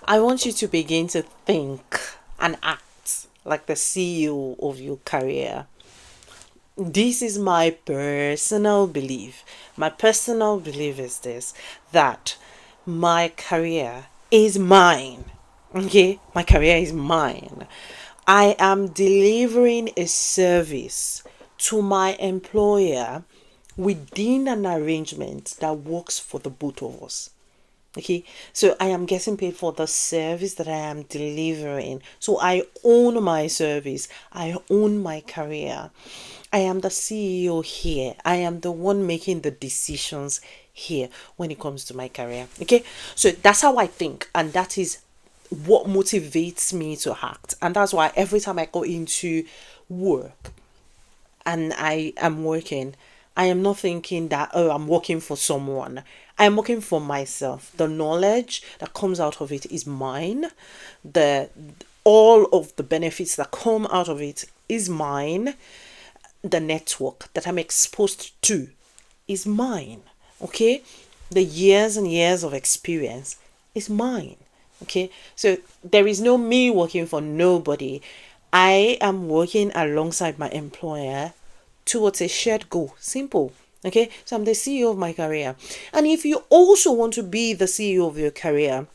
I want you to begin to think and act like the CEO of your career. This is my personal belief. My personal belief is this, that my career is mine. Okay? My career is mine. I am delivering a service to my employer within an arrangement that works for the both of us. Okay, so I am getting paid for the service that I am delivering. So I own my service, I own my career. I am the CEO here. I am the one making the decisions here when it comes to my career. Okay, so that's how I think, and that is what motivates me to act. And that's why every time I go into work, and I am working, I am not thinking that, oh, I'm working for someone. I'm working for myself. The knowledge that comes out of it is mine. The all of the benefits that come out of it is mine. The network that I'm exposed to is mine. Okay? The years and years of experience is mine. Okay? So there is no me working for nobody. I am working alongside my employer towards a shared goal. Simple. Okay? So I'm the CEO of my career. And if you also want to be the CEO of your career,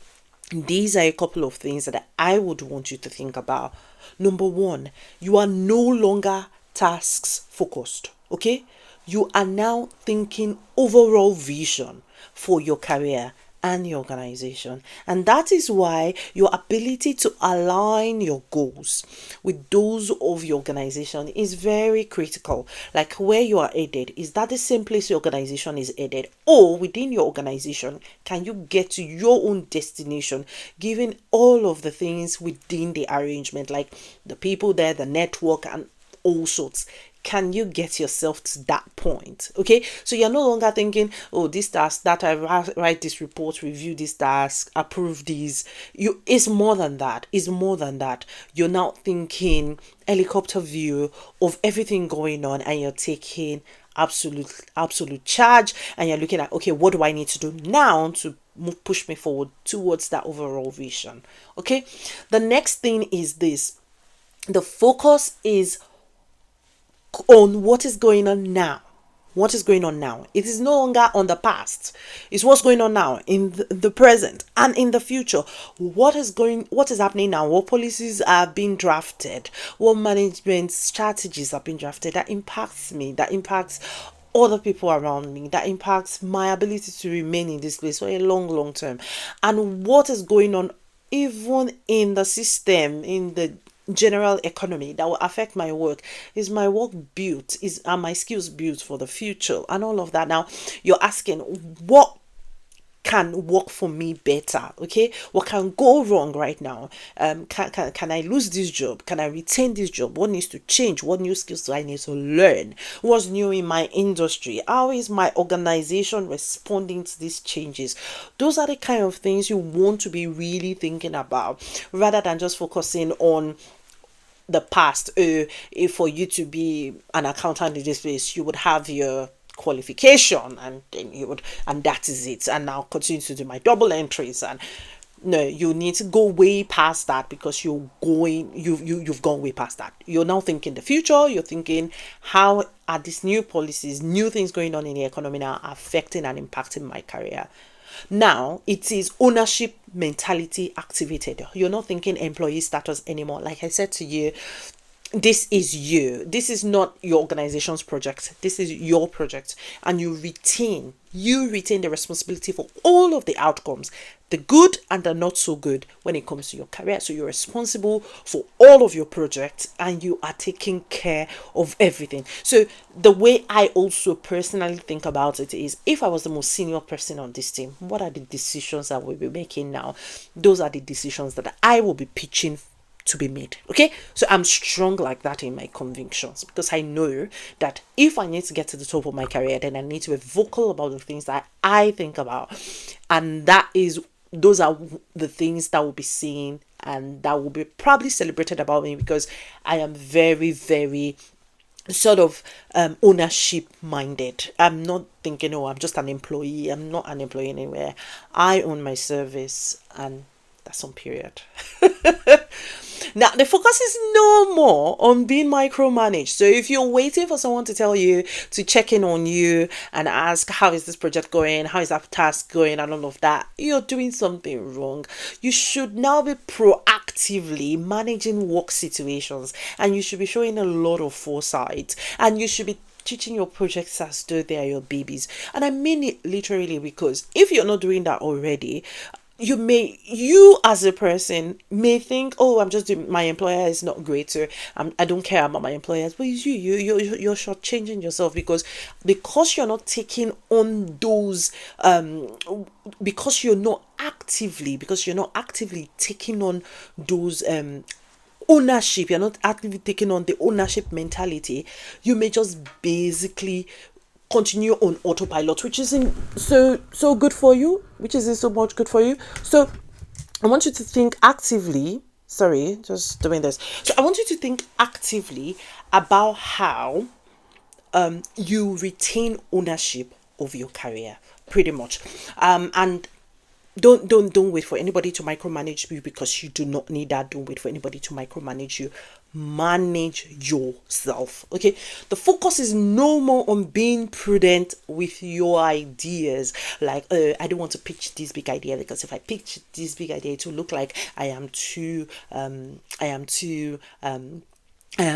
these are a couple of things that I would want you to think about. Number one, you are no longer tasks focused, okay? You are now thinking overall vision for your career and your organization. And that is why your ability to align your goals with those of your organization is very critical. Like where you are headed, is that the same place your organization is headed? Or within your organization, can you get to your own destination given all of the things within the arrangement, like the people there, the network, and all sorts? Can you get yourself to that point? Okay, so you're no longer thinking, oh, this task, that I write this report, review this task, approve these. You, it's more than that. It's more than that. You're now thinking helicopter view of everything going on, and you're taking absolute charge, and you're looking at, okay, what do I need to do now to push me forward towards that overall vision? Okay, the next thing is this: the focus is on what is going on now. What is going on now? It is no longer on the past. It's what's going on now in the present and in the future. What is happening now? What policies are being drafted? What management strategies are being drafted that impacts me, that impacts other people around me, that impacts my ability to remain in this place for a long term? And what is going on even in the system, in the general economy, that will affect my work? Is my work built? Are my skills built for the future and all of that? Now you're asking, what can work for me better? Okay, what can go wrong right now? Can I lose this job? Can I retain this job? What needs to change? What new skills do I need to learn? What's new in my industry? How is my organization responding to these changes? Those are the kind of things you want to be really thinking about, rather than just focusing on the past. If for you to be an accountant in this place, you would have your qualification, and then you would, and that is it, and now continue to do my double entries. And no, you need to go way past that, because you've gone way past that. You're now thinking the future. You're thinking, how are these new policies, new things going on in the economy now affecting and impacting my career? Now it is ownership mentality activated. You're not thinking employee status anymore. Like I said to you, this is you. This is not your organization's project. This is your project, and you retain the responsibility for all of the outcomes, the good and the not so good, when it comes to your career. So you're responsible for all of your projects, and you are taking care of everything. So the way I also personally think about it is, if I was the most senior person on this team, what are the decisions that we'll be making now? Those are the decisions that I will be pitching to be made. Okay, so I'm strong like that in my convictions, because I know that if I need to get to the top of my career, then I need to be vocal about the things that I think about, and those are the things that will be seen and that will be probably celebrated about me, because I am very, very sort of ownership minded. I'm not thinking, oh, I'm just an employee. I'm not an employee anywhere. I own my service, and That's on period. Now, the focus is no more on being micromanaged. So, if you're waiting for someone to tell you, to check in on you and ask, how is this project going? How is that task going? And all of that, you're doing something wrong. You should now be proactively managing work situations, and you should be showing a lot of foresight, and you should be teaching your projects as though they are your babies. And I mean it literally, because if you're not doing that already, you as a person may think, oh, I'm just doing, my employer is not great, so I don't care about my employers. But it's you're shortchanging yourself, because you're not taking on those, because you're not actively taking on those ownership. You're not actively taking on the ownership mentality. You may just basically continue on autopilot, which isn't so good for you, which isn't so much good for you. So I want you to think actively. Sorry, just doing this. So I want you to think actively about how you retain ownership of your career, pretty much. And don't wait for anybody to micromanage you, because you do not need that. Don't wait for anybody to micromanage you. Manage yourself. Okay, the focus is no more on being prudent with your ideas, like, I don't want to pitch this big idea, because if I pitch this big idea, it will look like I am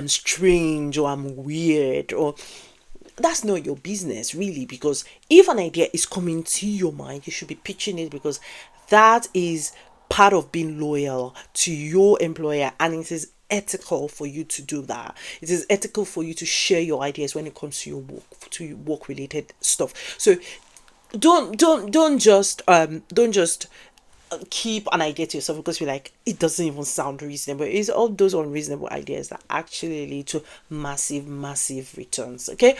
strange, or I'm weird, or that's not your business, really. Because if an idea is coming to your mind, you should be pitching it, because that is part of being loyal to your employer, and it is ethical for you to do that. It is ethical for you to share your ideas when it comes to your work related stuff. So don't just keep an idea to yourself, because you're like, it doesn't even sound reasonable. It's all those unreasonable ideas that actually lead to massive returns. Okay,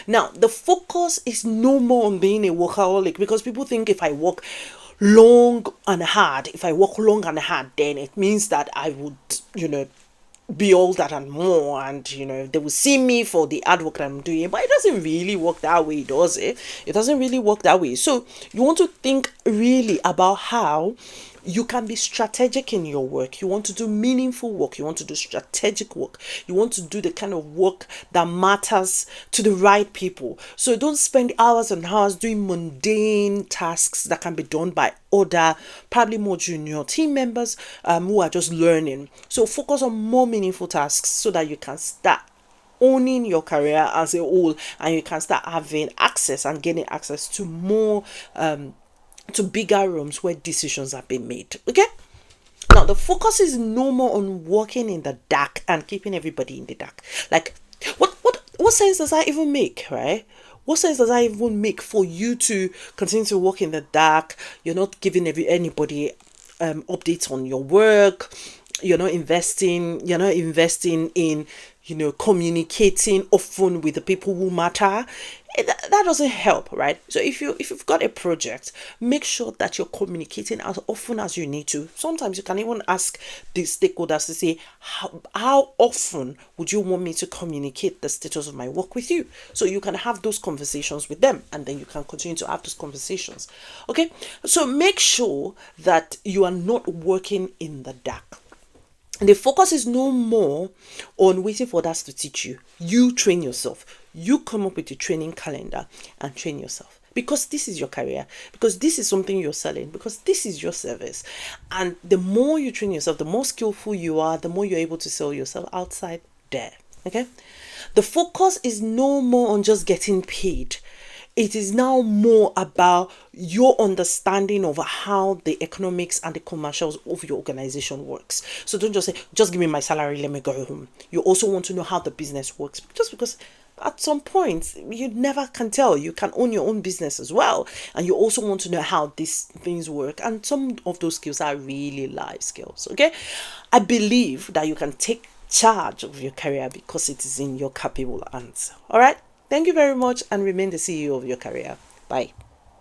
now the focus is no more on being a workaholic, because people think, if I work long and hard, then it means that I would, be all that and more, and they will see me for the hard work that I'm doing. But it doesn't really work that way, does it? It doesn't really work that way. So you want to think really about how you can be strategic in your work. You want to do meaningful work. You want to do strategic work. You want to do the kind of work that matters to the right people. So don't spend hours and hours doing mundane tasks that can be done by other, probably more junior team members, who are just learning. So focus on more meaningful tasks, so that you can start owning your career as a whole, and you can start having access and gaining access to more, to bigger rooms where decisions are being made. Okay, now the focus is no more on working in the dark and keeping everybody in the dark. Like, what sense does that even make, right? What sense does that even make for you to continue to work in the dark? You're not giving anybody updates on your work. You're not investing in communicating often with the people who matter. That doesn't help, right? So if you've got a project, make sure that you're communicating as often as you need to. Sometimes you can even ask the stakeholders to say, how often would you want me to communicate the status of my work with you? So you can have those conversations with them, and then you can continue to have those conversations. Okay, so make sure that you are not working in the dark. The focus is no more on waiting for others to teach you. You train yourself. You come up with a training calendar and train yourself. Because this is your career. Because this is something you're selling. Because this is your service. And the more you train yourself, the more skillful you are, the more you're able to sell yourself outside there. Okay? The focus is no more on just getting paid. It is now more about your understanding of how the economics and the commercials of your organization works. So don't just say, just give me my salary, let me go home. You also want to know how the business works, just because at some point you never can tell. You can own your own business as well, and you also want to know how these things work. And some of those skills are really life skills. Okay, I believe that you can take charge of your career because it is in your capable hands. All right. Thank you very much, and remain the CEO of your career. Bye.